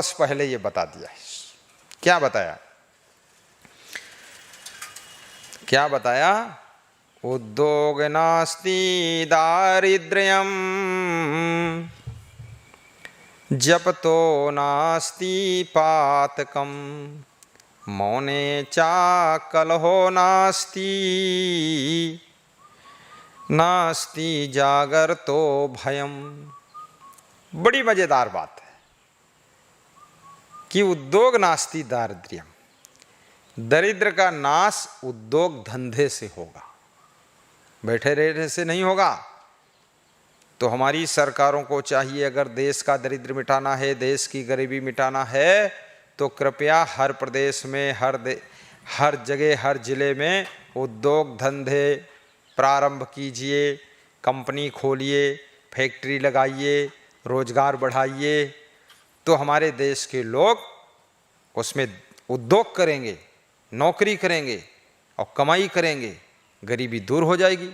बस पहले ये बता दिया है। क्या बताया? क्या बताया? उद्योग नास्ति दारिद्र्यम जपतो नास्ति पातकम मौने चा कलहो नास्ति नास्ति जागरतो भयम। बड़ी मजेदार बात है कि उद्योग नास्ति दारिद्र्यम, दरिद्र का नाश उद्योग धंधे से होगा, बैठे रहने से नहीं होगा। तो हमारी सरकारों को चाहिए, अगर देश का दरिद्र मिटाना है, देश की गरीबी मिटाना है, तो कृपया हर प्रदेश में, हर जगह, हर जिले में उद्योग धंधे प्रारंभ कीजिए, कंपनी खोलिए, फैक्ट्री लगाइए, रोजगार बढ़ाइए। तो हमारे देश के लोग उसमें उद्योग करेंगे, नौकरी करेंगे और कमाई करेंगे, गरीबी दूर हो जाएगी,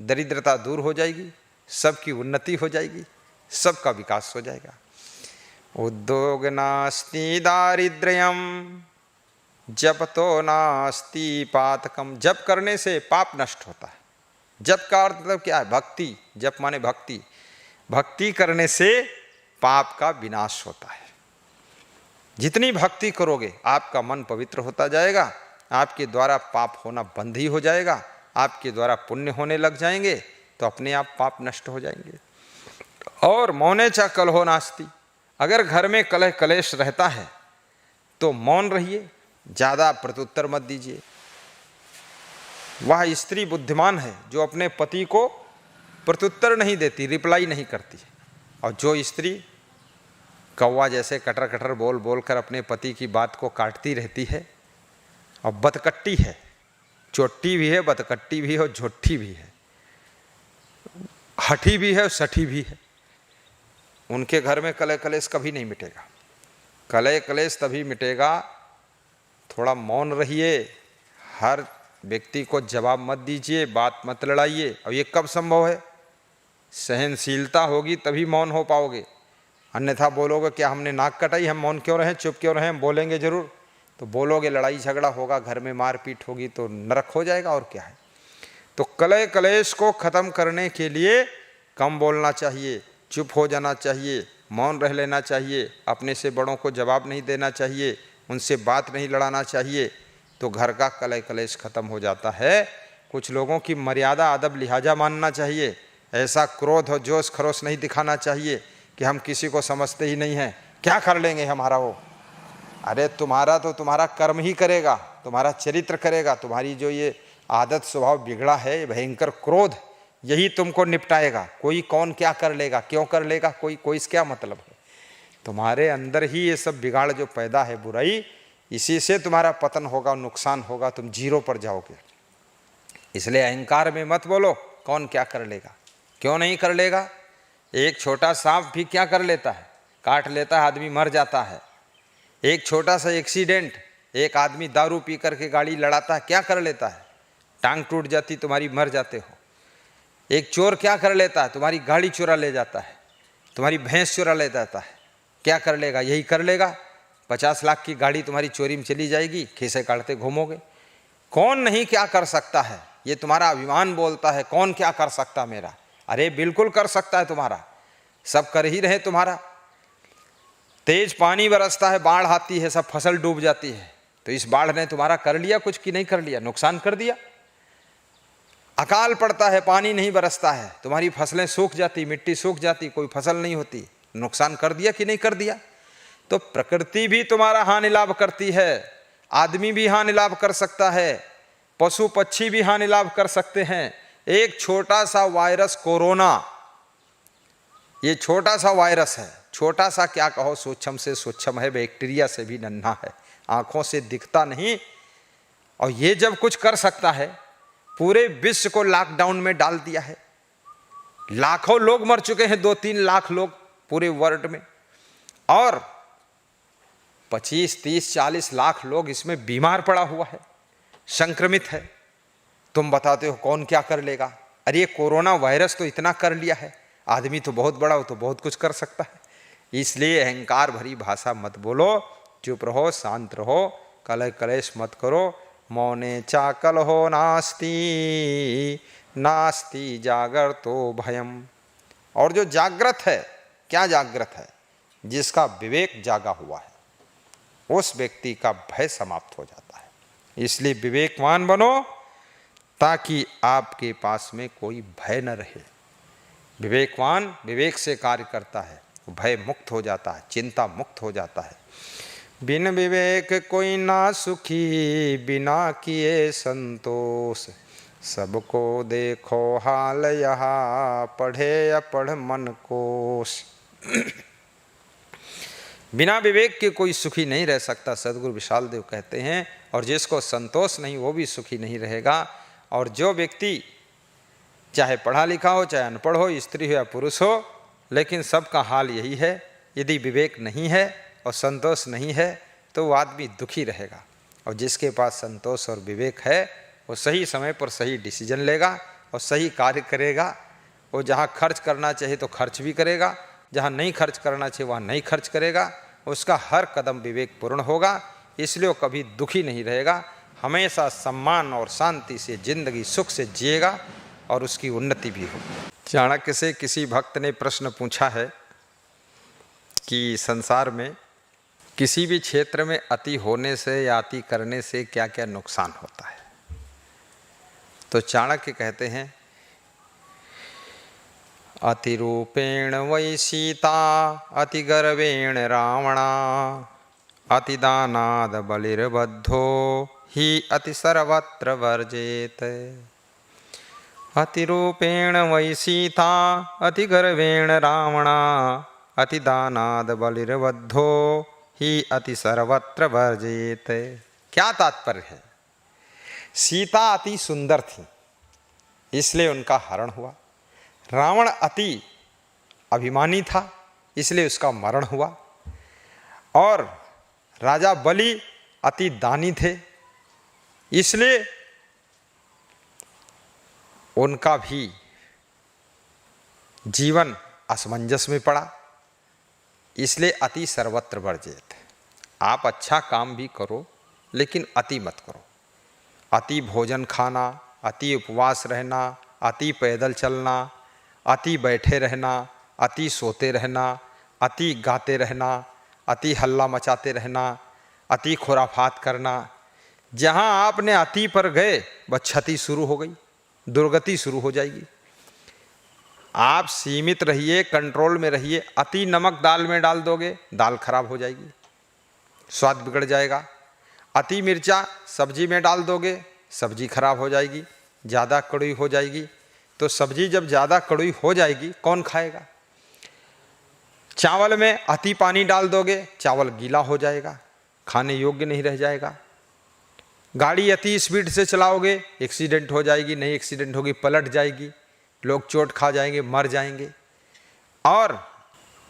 दरिद्रता दूर हो जाएगी, सबकी उन्नति हो जाएगी, सबका विकास हो जाएगा। उद्योग नास्ति दारिद्र्यम जपतो नास्ति पातकम। जप करने से पाप नष्ट होता है। जप का अर्थ मतलब क्या है? भक्ति। जप माने भक्ति। भक्ति करने से पाप का विनाश होता है। जितनी भक्ति करोगे आपका मन पवित्र होता जाएगा, आपके द्वारा पाप होना बंद ही हो जाएगा, आपके द्वारा पुण्य होने लग जाएंगे, तो अपने आप पाप नष्ट हो जाएंगे। और मौने चा कलहो नास्ति, अगर घर में कलह कलेश रहता है तो मौन रहिए, ज़्यादा प्रत्युत्तर मत दीजिए। वह स्त्री बुद्धिमान है जो अपने पति को प्रत्युत्तर नहीं देती, रिप्लाई नहीं करती। और जो स्त्री कौवा जैसे कटर कटर बोल बोल कर अपने पति की बात को काटती रहती है और बतकट्टी है, चोट्टी भी है, बतकट्टी भी है और झोट्टी भी है, हठी भी है और सठी भी है, उनके घर में कलह कलेश कभी नहीं मिटेगा। कलह कलेश तभी मिटेगा, थोड़ा मौन रहिए, हर व्यक्ति को जवाब मत दीजिए, बात मत लड़ाइए। और ये कब संभव है? सहनशीलता होगी तभी मौन हो पाओगे, अन्यथा बोलोगे क्या हमने नाक कटाई, हम मौन क्यों रहें, चुप क्यों रहें, हम बोलेंगे जरूर। तो बोलोगे, लड़ाई झगड़ा होगा, घर में मारपीट होगी, तो नरक हो जाएगा और क्या है। तो कलह कलेश को खत्म करने के लिए कम बोलना चाहिए, चुप हो जाना चाहिए, मौन रह लेना चाहिए, अपने से बड़ों को जवाब नहीं देना चाहिए, उनसे बात नहीं लड़ाना चाहिए, तो घर का कलह कलेश खत्म हो जाता है। कुछ लोगों की मर्यादा अदब लिहाजा मानना चाहिए, ऐसा क्रोध और जोश खरोश नहीं दिखाना चाहिए कि हम किसी को समझते ही नहीं हैं, क्या कर लेंगे हमारा वो। अरे तुम्हारा तो तुम्हारा कर्म ही करेगा, तुम्हारा चरित्र करेगा, तुम्हारी जो ये आदत स्वभाव बिगड़ा है, भयंकर क्रोध, यही तुमको निपटाएगा। कोई कौन क्या कर लेगा, क्यों कर लेगा, कोई इसका क्या मतलब है। तुम्हारे अंदर ही ये सब बिगाड़ जो पैदा है, बुराई, इसी से तुम्हारा पतन होगा, नुकसान होगा, तुम जीरो पर जाओगे। इसलिए अहंकार में मत बोलो कौन क्या कर लेगा, क्यों नहीं कर लेगा। एक छोटा सांप भी क्या कर लेता है, काट लेता है, आदमी मर जाता है। एक छोटा सा एक्सीडेंट, एक आदमी दारू पी करके गाड़ी लड़ाता है, क्या कर लेता है, टांग टूट जाती, तुम्हारी मर जाते हो। एक चोर क्या कर लेता है, तुम्हारी गाड़ी चुरा ले जाता है, तुम्हारी भैंस चुरा ले जाता है, क्या कर लेगा, यही कर लेगा। 50 लाख की गाड़ी तुम्हारी चोरी में चली जाएगी, खीसे काटते घूमोगे। कौन नहीं क्या कर सकता है, ये तुम्हारा अभिमान बोलता है, कौन क्या कर सकता मेरा। अरे बिल्कुल कर सकता है तुम्हारा, सब कर ही रहे तुम्हारा। तेज पानी बरसता है, बाढ़ आती है, सब फसल डूब जाती है, तो इस बाढ़ ने तुम्हारा कर लिया कुछ कि नहीं कर लिया, नुकसान कर दिया। अकाल पड़ता है, पानी नहीं बरसता है, तुम्हारी फसलें सूख जाती, मिट्टी सूख जाती, कोई फसल नहीं होती, नुकसान कर दिया कि नहीं कर दिया। तो प्रकृति भी तुम्हारा हानि लाभ करती है, आदमी भी हानि लाभ कर सकता है, पशु पक्षी भी हानि लाभ कर सकते हैं। एक छोटा सा वायरस कोरोना, ये छोटा सा वायरस है, छोटा सा क्या कहो, सूक्ष्म से सूक्ष्म है, बैक्टीरिया से भी नन्हा है, आंखों से दिखता नहीं। और ये जब कुछ कर सकता है, पूरे विश्व को लॉकडाउन में डाल दिया है, लाखों लोग मर चुके हैं, 2-3 लाख लोग पूरे वर्ल्ड में, और 25, 30, 40 लाख लोग इसमें बीमार पड़ा हुआ है, संक्रमित है। तुम बताते हो कौन क्या कर लेगा। अरे ये कोरोना वायरस तो इतना कर लिया है, आदमी तो बहुत बड़ा हो, तो बहुत कुछ कर सकता है। इसलिए अहंकार भरी भाषा मत बोलो, चुप रहो, शांत रहो, कलह कलेश मत करो। मौने चाकल हो नास्ति नास्ति जागरतो भयम। और जो जागृत है, क्या जागृत है? जिसका विवेक जागा हुआ है, उस व्यक्ति का भय समाप्त हो जाता है। इसलिए विवेकवान बनो ताकि आपके पास में कोई भय न रहे। विवेकवान विवेक से कार्य करता है, भय मुक्त हो जाता है, चिंता मुक्त हो जाता है। बिन विवेक कोई ना सुखी, बिना किए संतोष। सबको देखो हाल यहाँ, पढ़े अपढ़ मन कोश। बिना विवेक के कोई सुखी नहीं रह सकता, सदगुरु विशाल देव कहते हैं। और जिसको संतोष नहीं, वो भी सुखी नहीं रहेगा। और जो व्यक्ति चाहे पढ़ा लिखा हो, चाहे अनपढ़ हो, स्त्री हो या पुरुष हो, लेकिन सबका हाल यही है, यदि विवेक नहीं है और संतोष नहीं है तो वो आदमी दुखी रहेगा। और जिसके पास संतोष और विवेक है, वो सही समय पर सही डिसीजन लेगा और सही कार्य करेगा। वो जहाँ खर्च करना चाहिए तो खर्च भी करेगा, जहाँ नहीं खर्च करना चाहिए वहाँ नहीं खर्च करेगा। उसका हर कदम विवेकपूर्ण होगा, इसलिए वो कभी दुखी नहीं रहेगा। हमेशा सम्मान और शांति से जिंदगी सुख से जिएगा और उसकी उन्नति भी होगी। चाणक्य से किसी भक्त ने प्रश्न पूछा है कि संसार में किसी भी क्षेत्र में अति होने से या अति करने से क्या क्या नुकसान होता है। तो चाणक्य कहते हैं, अतिरूपेण वै सीता, अतिगर्वेण रावणा, अतिदानाद बलिर्बद्धो हि अति सर्वत्र वर्जेत। अतिरूपेण वै सीता, अतिगर्वेण रावणा, अतिदानाद बलिर्बद्धो ही अति सर्वत्र वर्जेत। क्या तात्पर्य है? सीता अति सुंदर थी, इसलिए उनका हरण हुआ। रावण अति अभिमानी था, इसलिए उसका मरण हुआ। और राजा बलि अति दानी थे, इसलिए उनका भी जीवन असमंजस में पड़ा। इसलिए अति सर्वत्र वर्जित। आप अच्छा काम भी करो, लेकिन अति मत करो। अति भोजन खाना, अति उपवास रहना, अति पैदल चलना, अति बैठे रहना, अति सोते रहना, अति गाते रहना, अति हल्ला मचाते रहना, अति खुराफात करना। जहाँ आपने अति पर गए, वह क्षति शुरू हो गई, दुर्गति शुरू हो जाएगी। आप सीमित रहिए, कंट्रोल में रहिए। अति नमक दाल में डाल दोगे, दाल खराब हो जाएगी, स्वाद बिगड़ जाएगा। अति मिर्चा सब्जी में डाल दोगे, सब्जी खराब हो जाएगी, ज़्यादा कड़वी हो जाएगी। तो सब्जी जब ज़्यादा कड़वी हो जाएगी, कौन खाएगा? चावल में अति पानी डाल दोगे, चावल गीला हो जाएगा, खाने योग्य नहीं रह जाएगा। गाड़ी अति स्पीड से चलाओगे, एक्सीडेंट हो जाएगी, नहीं एक्सीडेंट होगी, पलट जाएगी, लोग चोट खा जाएंगे, मर जाएंगे। और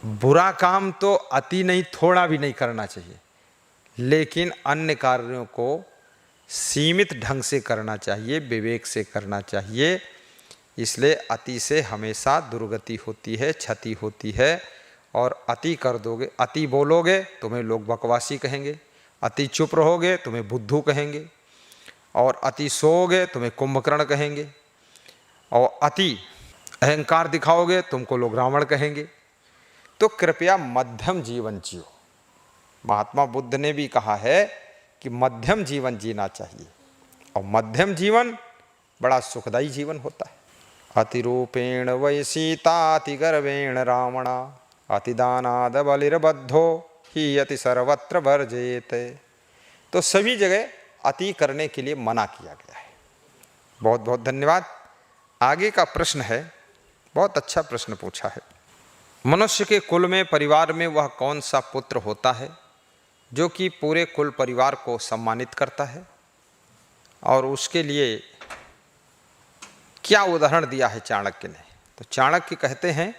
बुरा काम तो अति नहीं, थोड़ा भी नहीं करना चाहिए, लेकिन अन्य कार्यों को सीमित ढंग से करना चाहिए, विवेक से करना चाहिए। इसलिए अति से हमेशा दुर्गति होती है, क्षति होती है। और अति कर दोगे, अति बोलोगे, तुम्हें लोग बकवासी कहेंगे। अति चुप रहोगे, तुम्हें बुद्धू कहेंगे। और अति सोओगे, तुम्हें कुंभकर्ण कहेंगे। और अति अहंकार दिखाओगे, तुमको लोग रावण कहेंगे। तो कृपया मध्यम जीवन जियो। महात्मा बुद्ध ने भी कहा है कि मध्यम जीवन जीना चाहिए, और मध्यम जीवन बड़ा सुखदायी जीवन होता है। अतिरूपेण वै सीता, अतिगर्वेण रावणा, अतिदानाद बलिर्बद्धो ही अति सर्वत्र वर्जेत। तो सभी जगह अति करने के लिए मना किया गया है। बहुत बहुत धन्यवाद। आगे का प्रश्न है, बहुत अच्छा प्रश्न पूछा है। मनुष्य के कुल में, परिवार में वह कौन सा पुत्र होता है जो कि पूरे कुल परिवार को सम्मानित करता है? और उसके लिए क्या उदाहरण दिया है चाणक्य ने? तो चाणक्य कहते हैं,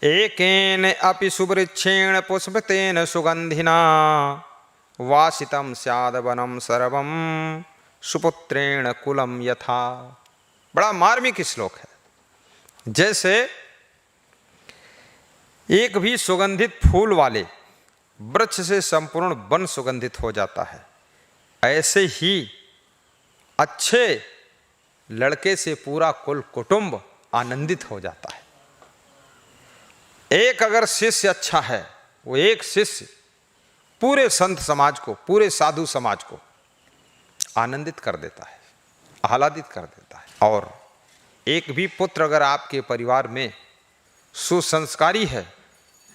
एकेन अपि सुवृक्षेण पुष्पतेन सुगंधिना, वासितम स्याद वनम सर्वम, सुपुत्रेण कुलम यथा। बड़ा मार्मिक श्लोक है। जैसे एक भी सुगंधित फूल वाले वृक्ष से संपूर्ण वन सुगंधित हो जाता है, ऐसे ही अच्छे लड़के से पूरा कुल कुटुंब आनंदित हो जाता है। एक अगर शिष्य अच्छा है, वो एक शिष्य पूरे संत समाज को, पूरे साधु समाज को आनंदित कर देता है, आह्लादित कर देता है। और एक भी पुत्र अगर आपके परिवार में सुसंस्कारी है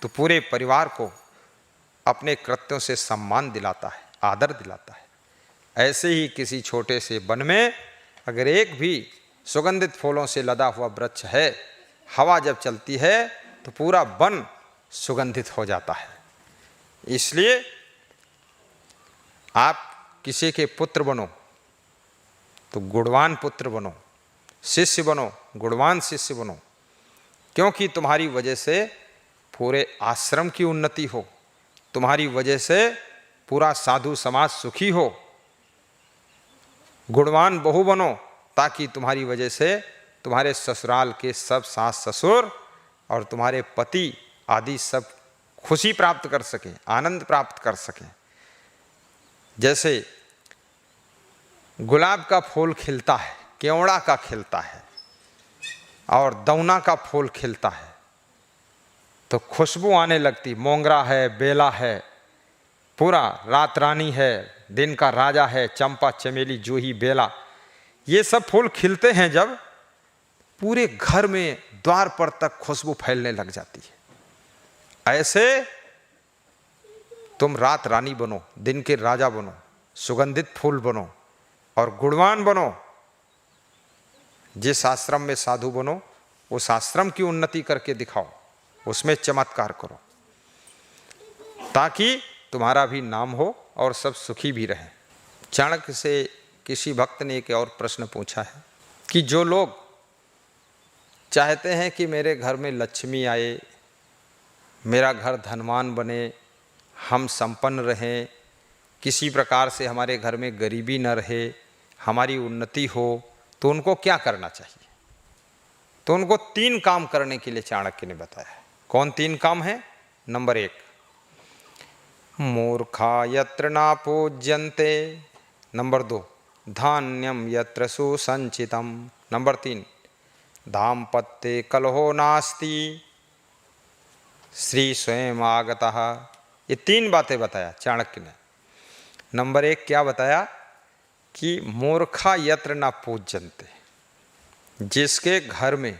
तो पूरे परिवार को अपने कृत्यों से सम्मान दिलाता है, आदर दिलाता है। ऐसे ही किसी छोटे से वन में अगर एक भी सुगंधित फूलों से लदा हुआ वृक्ष है, हवा जब चलती है तो पूरा वन सुगंधित हो जाता है। इसलिए आप किसी के पुत्र बनो तो गुणवान पुत्र बनो, शिष्य बनो, गुणवान शिष्य बनो, क्योंकि तुम्हारी वजह से पूरे आश्रम की उन्नति हो, तुम्हारी वजह से पूरा साधु समाज सुखी हो। गुणवान बहू बनो ताकि तुम्हारी वजह से तुम्हारे ससुराल के सब सास ससुर और तुम्हारे पति आदि सब खुशी प्राप्त कर सकें, आनंद प्राप्त कर सकें। जैसे गुलाब का फूल खिलता है, केवड़ा का खिलता है और दौना का फूल खिलता है तो खुशबू आने लगती। मोंगरा है, बेला है, पूरा रात रानी है, दिन का राजा है, चंपा, चमेली, जूही, बेला, ये सब फूल खिलते हैं जब पूरे घर में द्वार पर तक खुशबू फैलने लग जाती है। ऐसे तुम रात रानी बनो, दिन के राजा बनो, सुगंधित फूल बनो और गुणवान बनो। जिस आश्रम में साधु बनो उस आश्रम की उन्नति करके दिखाओ, उसमें चमत्कार करो ताकि तुम्हारा भी नाम हो और सब सुखी भी रहें। चाणक्य से किसी भक्त ने एक और प्रश्न पूछा है कि जो लोग चाहते हैं कि मेरे घर में लक्ष्मी आए, मेरा घर धनवान बने, हम संपन्न रहें, किसी प्रकार से हमारे घर में गरीबी न रहे, हमारी उन्नति हो, तो उनको क्या करना चाहिए? तो उनको 3 काम करने के लिए चाणक्य ने बताया। कौन 3 काम है? नंबर 1, मूर्खा यत्र ना पूज्यन्ते। नंबर 2, धान्यम यत्र सुसंचितम। नंबर 3, दाम्पत्ये कलहो नास्ति, श्री स्वयं आगतः। ये 3 बातें बताया चाणक्य ने। नंबर 1 क्या बताया कि मूर्खा यत्र ना पूज्यन्ते, जिसके घर में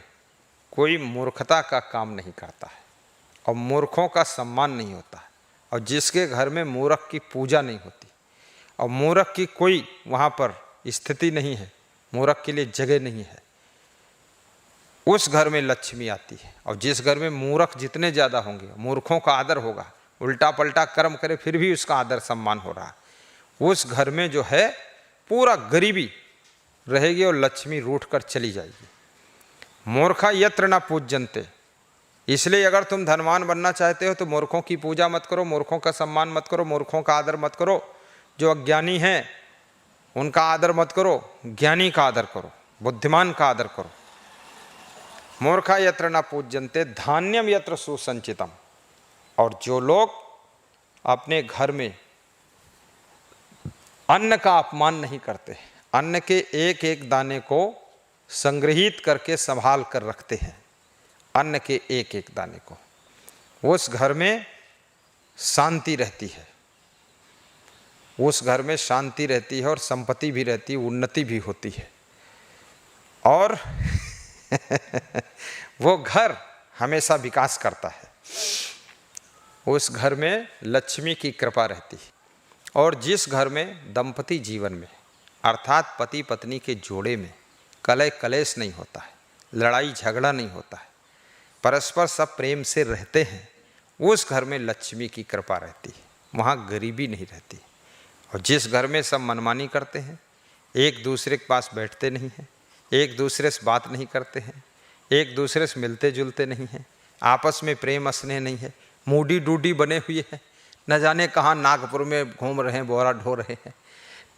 कोई मूर्खता का काम नहीं करता है और मूर्खों का सम्मान नहीं होता है, और जिसके घर में मूर्ख की पूजा नहीं होती और मूर्ख की कोई वहाँ पर स्थिति नहीं है, मूर्ख के लिए जगह नहीं है, उस घर में लक्ष्मी आती है। और जिस घर में मूर्ख जितने ज़्यादा होंगे मूर्खों का आदर होगा, उल्टा पलटा कर्म करे फिर भी उसका आदर सम्मान हो रहा है, उस घर में जो है पूरा गरीबी रहेगी और लक्ष्मी रूठ कर चली जाएगी। मूर्खा यत्र ना पूज्यन्ते, इसलिए अगर तुम धनवान बनना चाहते हो तो मूर्खों की पूजा मत करो, मूर्खों का सम्मान मत करो, मूर्खों का आदर मत करो। जो अज्ञानी हैं उनका आदर मत करो, ज्ञानी का आदर करो, बुद्धिमान का आदर करो। मूर्खा यत्र ना पूज्यन्ते धान्यम यत्र सुसंचितम। और जो लोग अपने घर में अन्न का अपमान नहीं करते, अन्न के एक एक दाने को संग्रहित करके संभाल कर रखते हैं, अन्न के एक एक दाने को, उस घर में शांति रहती है, उस घर में शांति रहती है और संपत्ति भी रहती है, उन्नति भी होती है। और वो घर हमेशा विकास करता है, उस घर में लक्ष्मी की कृपा रहती है। और जिस घर में दंपति जीवन में अर्थात पति पत्नी के जोड़े में कलह कलेश नहीं होता है, लड़ाई झगड़ा नहीं होता है, परस्पर सब प्रेम से रहते हैं, उस घर में लक्ष्मी की कृपा रहती है, वहाँ गरीबी नहीं रहती। और जिस घर में सब मनमानी करते हैं, एक दूसरे के पास बैठते नहीं हैं, एक दूसरे से बात नहीं करते हैं, एक दूसरे से मिलते जुलते नहीं हैं, आपस में प्रेम स्नेह नहीं है, मूडी डूडी बने हुए हैं, न जाने कहाँ नागपुर में घूम रहे हैं, बोरा ढो रहे हैं,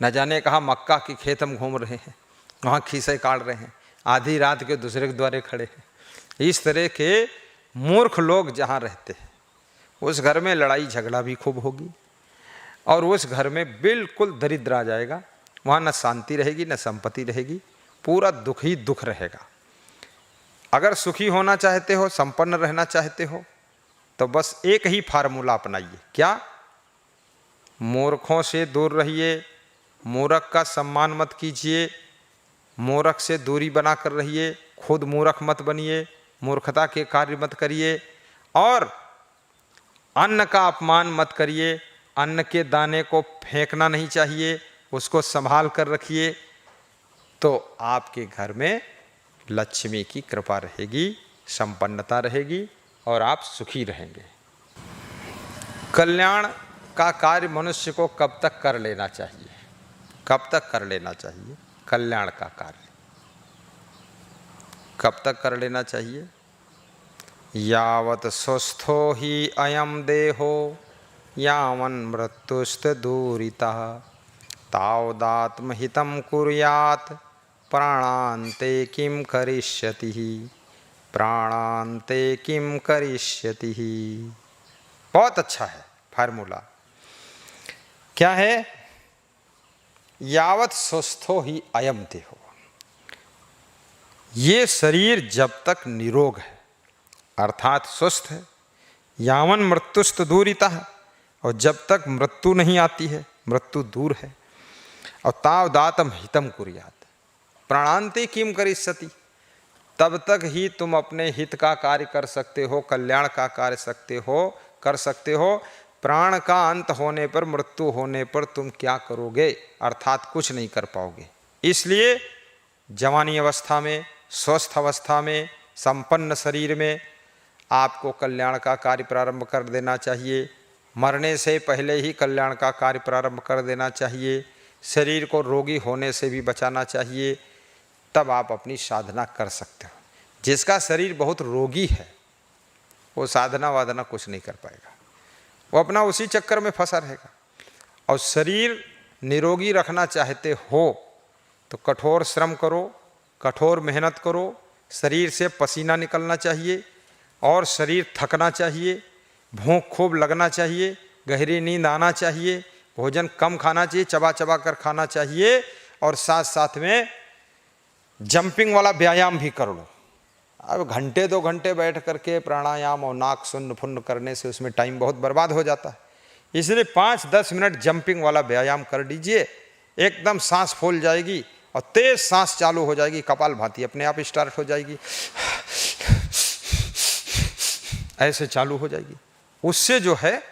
न जाने कहाँ मक्का की खेत में घूम रहे हैं, वहाँ खीसे काट रहे हैं, आधी रात के दूसरे के द्वारे खड़े हैं। इस तरह के मूर्ख लोग जहाँ रहते हैं उस घर में लड़ाई झगड़ा भी खूब होगी और उस घर में बिल्कुल दरिद्र आ जाएगा। वहाँ न शांति रहेगी न संपत्ति रहेगी, पूरा दुख ही दुख रहेगा। अगर सुखी होना चाहते हो, संपन्न रहना चाहते हो, तो बस एक ही फार्मूला अपनाइए। क्या? मूर्खों से दूर रहिए, मूर्ख का सम्मान मत कीजिए, मूर्ख से दूरी बनाकर रहिए, खुद मूर्ख मत बनिए, मूर्खता के कार्य मत करिए और अन्न का अपमान मत करिए। अन्न के दाने को फेंकना नहीं चाहिए, उसको संभाल कर रखिए, तो आपके घर में लक्ष्मी की कृपा रहेगी, संपन्नता रहेगी और आप सुखी रहेंगे। कल्याण का कार्य मनुष्य को कब तक कर लेना चाहिए? कब तक कर लेना चाहिए कल्याण का कार्य? कब तक कर लेना चाहिए? यावत स्वस्थो ही अयम देहो यावन मृत्युस्त दूरितः तावदात्महितं कुर्यात् प्राणान्ते किं करिष्यति, प्राणान्ते किं करिष्यति। बहुत अच्छा है फार्मूला। क्या है? यावत स्वस्थो ही अयम देहो। ये शरीर जब तक निरोग है अर्थात स्वस्थ है, यावन मृत्युस्त दूरितः, और जब तक मृत्यु नहीं आती है, मृत्यु दूर है, और तावदातम हितम कुर्यात् प्राणान्ते किम करिष्यति, तब तक ही तुम अपने हित का कार्य कर सकते हो, कल्याण का कार्य कर सकते हो। प्राण का अंत होने पर, मृत्यु होने पर तुम क्या करोगे? अर्थात कुछ नहीं कर पाओगे। इसलिए जवानी अवस्था में, स्वस्थ अवस्था में, संपन्न शरीर में आपको कल्याण का कार्य प्रारंभ कर देना चाहिए। मरने से पहले ही कल्याण का कार्य प्रारंभ कर देना चाहिए। शरीर को रोगी होने से भी बचाना चाहिए, तब आप अपनी साधना कर सकते हो। जिसका शरीर बहुत रोगी है वो साधना वाधना कुछ नहीं कर पाएगा, वो अपना उसी चक्कर में फंसा रहेगा। और शरीर निरोगी रखना चाहते हो तो कठोर श्रम करो, कठोर मेहनत करो, शरीर से पसीना निकलना चाहिए और शरीर थकना चाहिए, भूख खूब लगना चाहिए, गहरी नींद आना चाहिए, भोजन कम खाना चाहिए, चबा चबा कर खाना चाहिए और साथ साथ में जंपिंग वाला व्यायाम भी कर लो। अब घंटे 2 घंटे बैठ करके प्राणायाम और नाक सुन्न फुन्न करने से उसमें टाइम बहुत बर्बाद हो जाता है। इसलिए 5-10 मिनट जंपिंग वाला व्यायाम कर लीजिए, एकदम सांस फूल जाएगी और तेज सांस चालू हो जाएगी, कपालभाति अपने आप स्टार्ट हो जाएगी, ऐसे चालू हो जाएगी। उससे जो है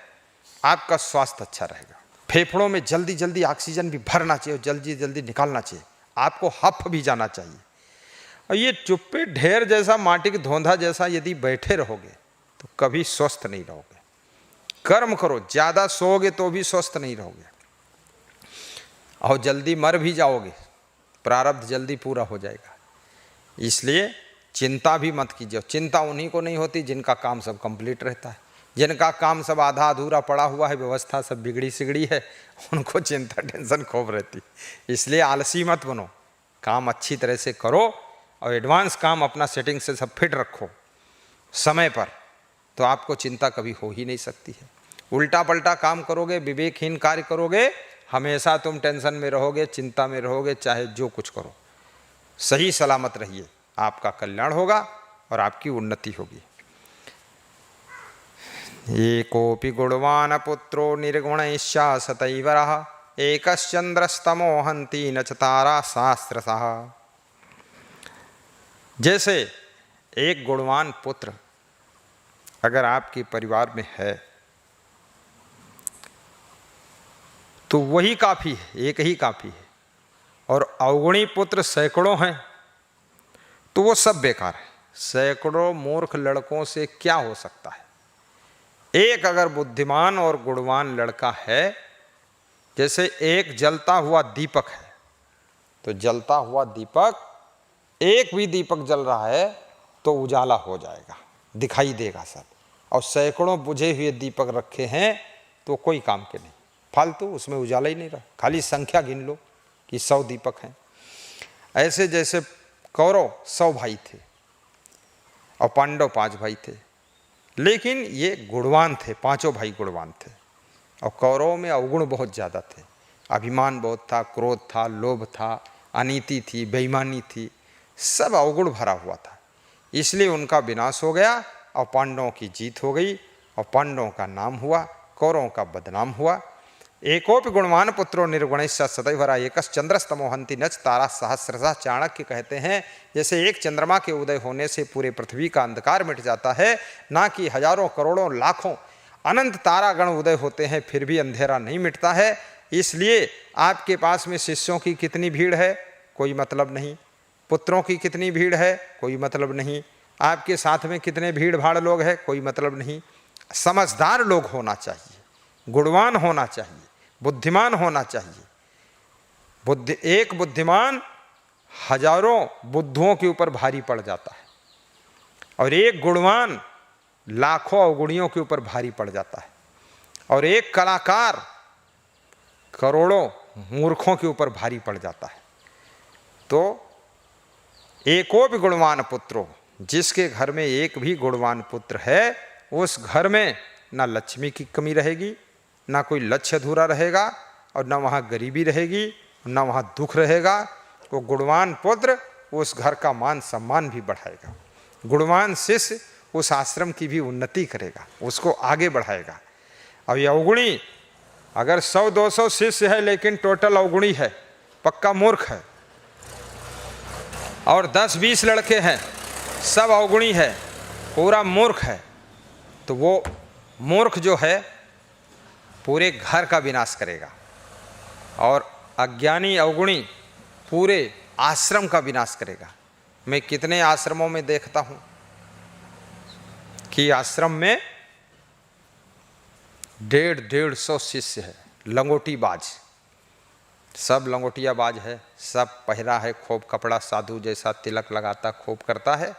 आपका स्वास्थ्य अच्छा रहेगा। फेफड़ों में जल्दी जल्दी ऑक्सीजन भी भरना चाहिए और जल्दी जल्दी निकालना चाहिए, आपको हफ भी जाना चाहिए। और ये चुप्पे ढेर जैसा, माटी की धोंधा जैसा यदि बैठे रहोगे तो कभी स्वस्थ नहीं रहोगे। कर्म करो, ज़्यादा सोओगे तो भी स्वस्थ नहीं रहोगे और जल्दी मर भी जाओगे, प्रारब्ध जल्दी पूरा हो जाएगा। इसलिए चिंता भी मत कीजिए। चिंता उन्हीं को नहीं होती जिनका काम सब कंप्लीट रहता है, जिनका काम सब आधा अधूरा पड़ा हुआ है, व्यवस्था सब बिगड़ी सिगड़ी है, उनको चिंता टेंशन खूब रहती। इसलिए आलसी मत बनो, काम अच्छी तरह से करो और एडवांस काम अपना सेटिंग से सब फिट रखो समय पर, तो आपको चिंता कभी हो ही नहीं सकती है। उल्टा पल्टा काम करोगे, विवेकहीन कार्य करोगे, हमेशा तुम टेंशन में रहोगे, चिंता में रहोगे, चाहे जो कुछ करो। सही सलामत रहिए, आपका कल्याण होगा और आपकी उन्नति होगी। एकोपि गुणवान पुत्रो निर्गुणैश्च सतैवरः एकश्चंद्रस्तमो हन्ति न च तारा शास्त्रसः। जैसे एक गुणवान पुत्र अगर आपके परिवार में है तो वही काफ़ी है, एक ही काफ़ी है, और अवगुणी पुत्र सैकड़ों हैं तो वो सब बेकार है। सैकड़ों मूर्ख लड़कों से क्या हो सकता है? एक अगर बुद्धिमान और गुणवान लड़का है, जैसे एक जलता हुआ दीपक है, तो जलता हुआ दीपक, एक भी दीपक जल रहा है तो उजाला हो जाएगा, दिखाई देगा सब। और सैकड़ों बुझे हुए दीपक रखे हैं तो कोई काम के नहीं, फालतू, उसमें उजाला ही नहीं रहा। खाली संख्या गिन लो कि 100 दीपक हैं। ऐसे जैसे कौरव 100 भाई थे और पांडव 5 भाई थे, लेकिन ये गुणवान थे, पांचों भाई गुणवान थे। और कौरवों में अवगुण बहुत ज़्यादा थे। अभिमान बहुत था, क्रोध था, लोभ था, अनीति थी, बेईमानी थी, सब अवगुण भरा हुआ था। इसलिए उनका विनाश हो गया और पांडवों की जीत हो गई और पांडवों का नाम हुआ, कौरवों का बदनाम हुआ। एकोपि गुणवान पुत्रो निर्गुणैश्च सदैव एकश्चंद्रस्तमोहन्ति नच तारा सहस्रशः। चाणक्य कहते हैं जैसे एक चंद्रमा के उदय होने से पूरे पृथ्वी का अंधकार मिट जाता है, ना कि हजारों करोड़ों लाखों अनंत तारागण उदय होते हैं फिर भी अंधेरा नहीं मिटता है। इसलिए आपके पास में शिष्यों की कितनी भीड़ है कोई मतलब नहीं, पुत्रों की कितनी भीड़ है कोई मतलब नहीं, आपके साथ में कितने भीड़ भाड़ लोग हैं कोई मतलब नहीं। समझदार लोग होना चाहिए, गुणवान होना चाहिए, बुद्धिमान होना चाहिए। एक बुद्धिमान हजारों बुद्धुओं के ऊपर भारी पड़ जाता है और एक गुणवान लाखों अवगुणियों के ऊपर भारी पड़ जाता है और एक कलाकार करोड़ों मूर्खों के ऊपर भारी पड़ जाता है। तो एको भी गुणवान पुत्रो, जिसके घर में एक भी गुणवान पुत्र है उस घर में ना लक्ष्मी की कमी रहेगी, ना कोई लक्ष्य अधूरा रहेगा और ना वहाँ गरीबी रहेगी, ना वहाँ दुख रहेगा। वो गुणवान पुत्र उस घर का मान सम्मान भी बढ़ाएगा, गुणवान शिष्य उस आश्रम की भी उन्नति करेगा, उसको आगे बढ़ाएगा। और ये अवगुणी अगर 100-200 शिष्य है लेकिन टोटल अवगुणी है, पक्का मूर्ख है, और 10-20 लड़के हैं सब अवगुणी है, पूरा मूर्ख है, तो वो मूर्ख जो है पूरे घर का विनाश करेगा और अज्ञानी अवगुणी पूरे आश्रम का विनाश करेगा। मैं कितने आश्रमों में देखता हूँ कि आश्रम में 150-150 शिष्य है, लंगोटीबाज, सब लंगोटियाबाज है, सब पहरा है खूब कपड़ा, साधु जैसा तिलक लगाता खूब करता है।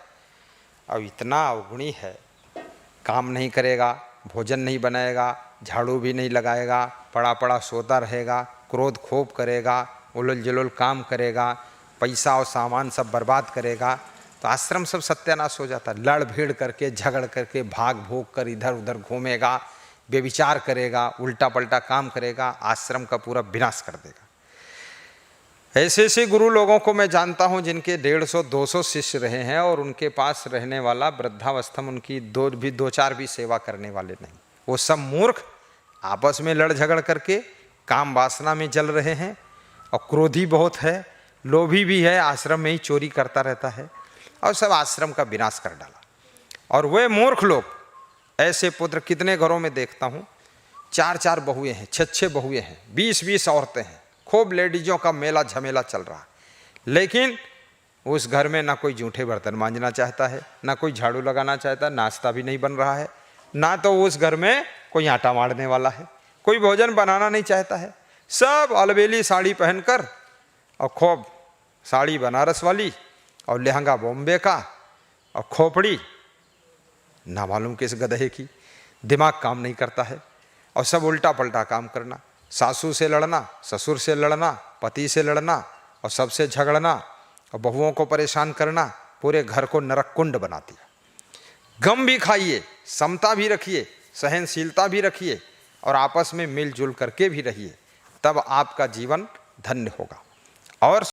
अब इतना अवगुणी है, काम नहीं करेगा, भोजन नहीं बनाएगा, झाड़ू भी नहीं लगाएगा, पड़ा पड़ा सोता रहेगा, क्रोध खूब करेगा, उलझ जुलझ काम करेगा, पैसा और सामान सब बर्बाद करेगा, तो आश्रम सब सत्यानाश हो जाता है। लड़ भीड़ करके, झगड़ करके, भाग भोग कर इधर उधर घूमेगा, व्यभिचार करेगा, उल्टा पल्टा काम करेगा, आश्रम का पूरा विनाश कर देगा। ऐसे ऐसे गुरु लोगों को मैं जानता हूं जिनके 150-200 शिष्य रहे हैं और उनके पास रहने वाला वृद्धावस्था में उनकी 2-4 भी सेवा करने वाले नहीं। वो सब मूर्ख आपस में लड़ झगड़ करके काम वासना में जल रहे हैं और क्रोधी बहुत है, लोभी भी है, आश्रम में ही चोरी करता रहता है और सब आश्रम का विनाश कर डाला। और वे मूर्ख लोग, ऐसे पुत्र कितने घरों में देखता हूँ, 4-4 बहुएं हैं, 6-6 बहुएं हैं, 20-20 औरतें हैं, खूब लेडीजों का मेला झमेला चल रहा है, लेकिन उस घर में ना कोई जूठे बर्तन मांजना चाहता है, ना कोई झाड़ू लगाना चाहता है, नाश्ता भी नहीं बन रहा है, ना तो उस घर में कोई आटा मारने वाला है, कोई भोजन बनाना नहीं चाहता है। सब अलबेली साड़ी पहनकर और खूब साड़ी बनारस वाली और लहंगा बॉम्बे का और खोपड़ी ना मालूम किस गधे की, दिमाग काम नहीं करता है और सब उल्टा पल्टा काम करना, सासू से लड़ना, ससुर से लड़ना, पति से लड़ना और सबसे झगड़ना और बहुओं को परेशान करना, पूरे घर को नरक कुंड बना दिया। गम भी खाइए, समता भी रखिए, सहनशीलता भी रखिए और आपस में मिलजुल करके भी रहिए, तब आपका जीवन धन्य होगा। और